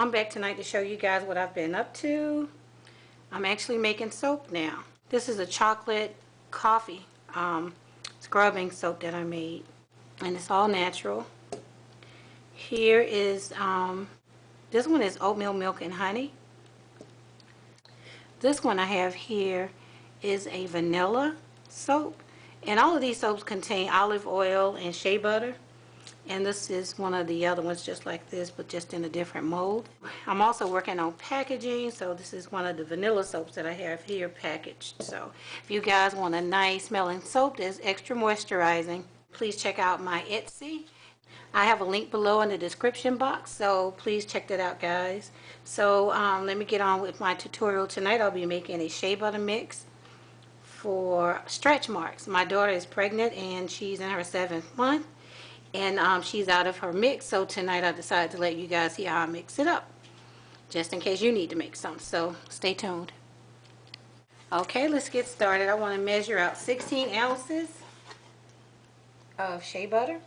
I'm back tonight to show you guys what I've been up to. I'm actually making soap now. This is a chocolate coffee scrubbing soap that I made, and it's all natural. Here is this one is oatmeal milk and honey. This one I have here is a vanilla soap, and all of these soaps contain olive oil and shea butter. And this is one of the other ones just like this, but just in a different mold. I'm also working on packaging, so this is one of the vanilla soaps that I have here packaged. So if you guys want a nice smelling soap that's extra moisturizing, please check out my Etsy. I have a link below in the description box, so please check that out, guys. So let me get on with my tutorial tonight. I'll be making a shea butter mix for stretch marks. My daughter is pregnant and she's in her 7th month. And she's out of her mix, so tonight I decided to let you guys see how I mix it up, just in case you need to make some, so stay tuned. Okay, let's get started. I want to measure out 16 ounces of shea butter.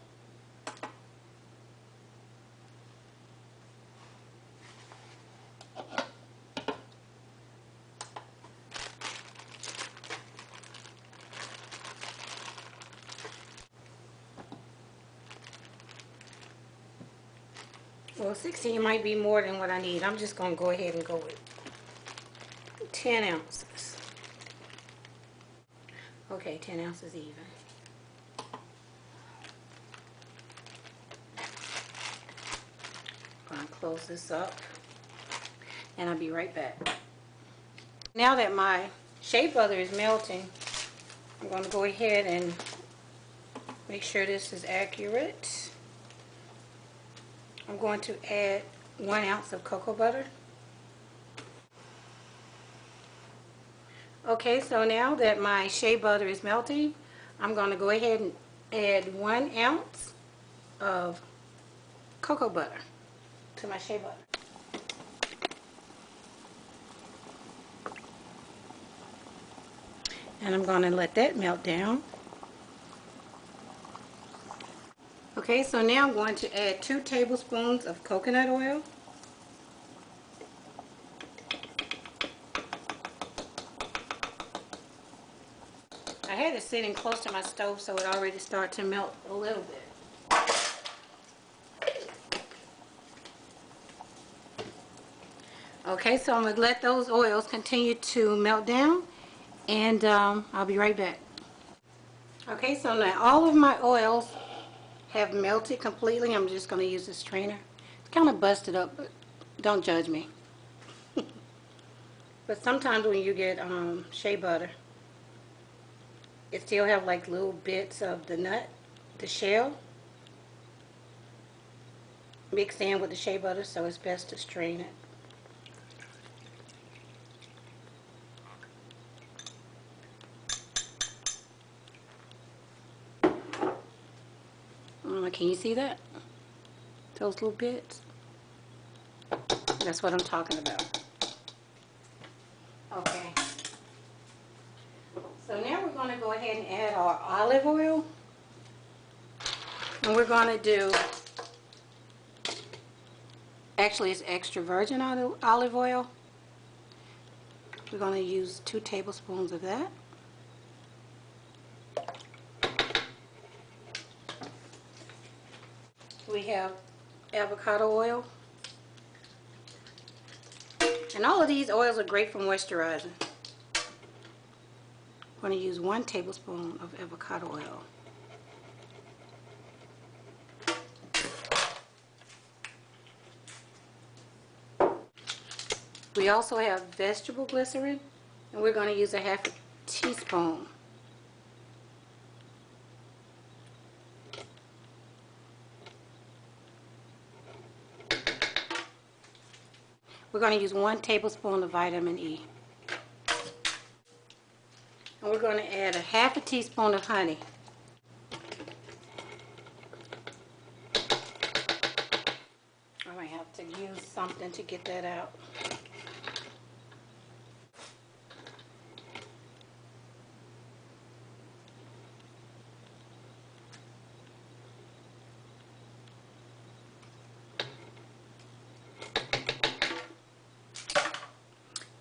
Well, 16 might be more than what I need. I'm just going to go ahead and go with 10 ounces. Okay, 10 ounces even. I'm going to close this up, and I'll be right back. Now that my shea butter is melting, I'm going to go ahead and make sure this is accurate. I'm going to add 1 ounce of cocoa butter. Okay, so now that my shea butter is melting, I'm going to go ahead and add 1 ounce of cocoa butter to my shea butter. And I'm going to let that melt down. Okay, so now I'm going to add 2 tablespoons of coconut oil. I had it sitting close to my stove, so it already started to melt a little bit. Okay, so I'm going to let those oils continue to melt down, and I'll be right back. Okay, so now all of my oils have melted completely. I'm just going to use this strainer. It's kind of busted up, but don't judge me. But sometimes when you get shea butter, it still have like little bits of the nut, the shell, mixed in with the shea butter, so it's best to strain it. Can you see that? Those little bits? That's what I'm talking about. Okay. So now we're going to go ahead and add our olive oil. And we're going to do, actually it's extra virgin olive oil. We're going to use 2 tablespoons of that. We have avocado oil. And all of these oils are great for moisturizing. I'm going to use 1 tablespoon of avocado oil. We also have vegetable glycerin, and we're going to use a 1/2 teaspoon. We're going to use 1 tablespoon of vitamin E. And we're going to add a 1/2 teaspoon of honey. I might have to use something to get that out.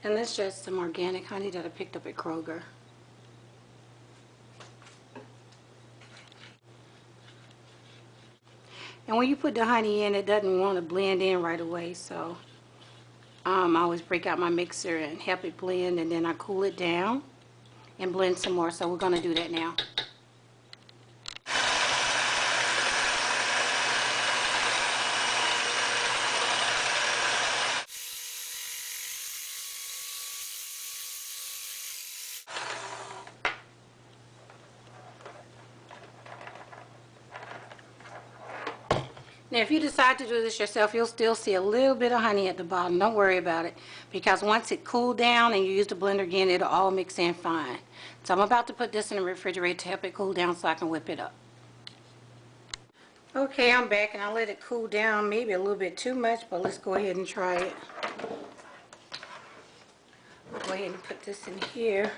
And that's just some organic honey that I picked up at Kroger. And when you put the honey in, it doesn't want to blend in right away, so I always break out my mixer and help it blend, and then I cool it down and blend some more. So we're going to do that now. Now, if you decide to do this yourself, you'll still see a little bit of honey at the bottom. Don't worry about it, because once it cooled down and you use the blender again, it'll all mix in fine. So I'm about to put this in the refrigerator to help it cool down so I can whip it up. Okay, I'm back, and I let it cool down maybe a little bit too much, but let's go ahead and try it. I'll go ahead and put this in here.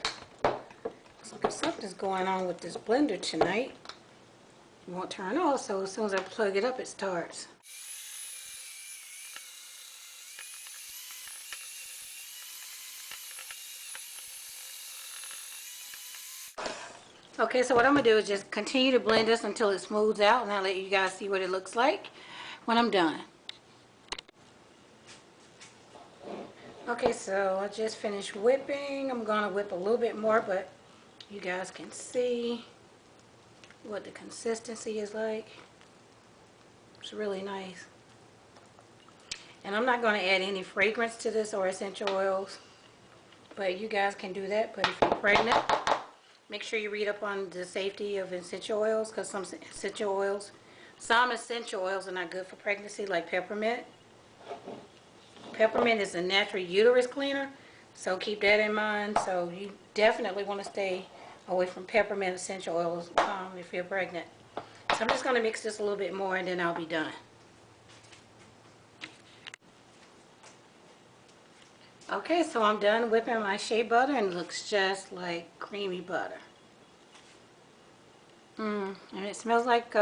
Something's going on with this blender tonight. It won't turn off, so as soon as I plug it up, it starts. Okay, so what I'm going to do is just continue to blend this until it smooths out, and I'll let you guys see what it looks like when I'm done. Okay, so I just finished whipping. I'm going to whip a little bit more, but you guys can see what the consistency is like. It's really nice. And I'm not going to add any fragrance to this or essential oils, but you guys can do that. But if you're pregnant, make sure you read up on the safety of essential oils, because some essential oils are not good for pregnancy, like peppermint. Peppermint is a natural uterus cleaner, so keep that in mind. So you definitely want to stay away from peppermint essential oils if you're pregnant. So I'm just going to mix this a little bit more, and then I'll be done. Okay, so I'm done whipping my shea butter, and it looks just like creamy butter. And it smells like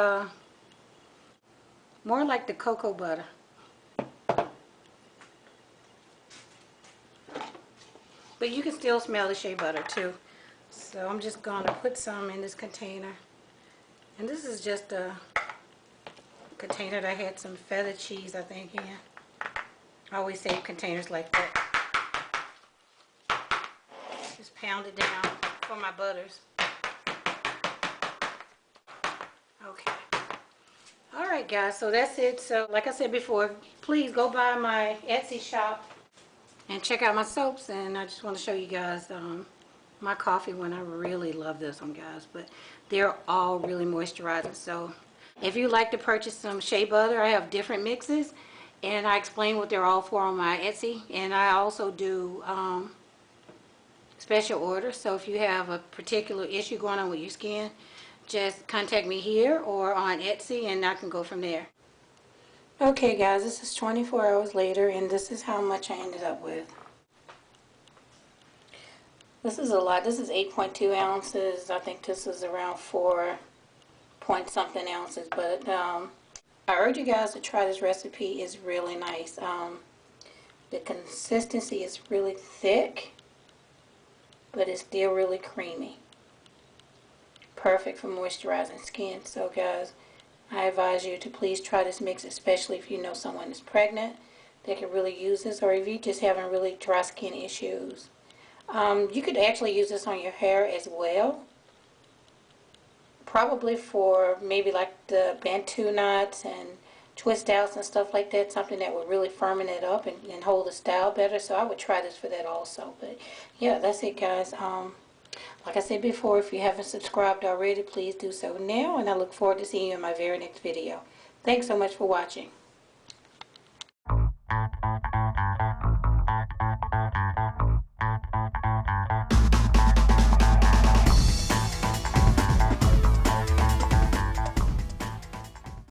more like the cocoa butter. But you can still smell the shea butter too. So I'm just going to put some in this container. And this is just a container that had some feta cheese, I think, in. I always save containers like that. Just pound it down for my butters. Okay. Alright guys, so that's it. So like I said before, please go by my Etsy shop and check out my soaps. And I just want to show you guys my coffee one. I really love this one, guys, but they're all really moisturizing. So if you'd like to purchase some shea butter, I have different mixes, and I explain what they're all for on my Etsy. And I also do special orders. So if you have a particular issue going on with your skin, just contact me here or on Etsy, and I can go from there. Okay guys, this is 24 hours later, and this is how much I ended up with. This is a lot. This is 8.2 ounces. I think this is around 4 point something ounces, but I urge you guys to try this recipe. It's really nice. The consistency is really thick, but it's still really creamy. Perfect for moisturizing skin. So guys, I advise you to please try this mix, especially if you know someone is pregnant that can really use this, or if you're just having really dry skin issues. You could actually use this on your hair as well. Probably for maybe like the Bantu knots and twist outs and stuff like that, something that would really firmen it up and hold the style better. So I would try this for that also. But yeah, that's it guys. Like I said before, if you haven't subscribed already, please do so now, and I look forward to seeing you in my very next video. Thanks so much for watching.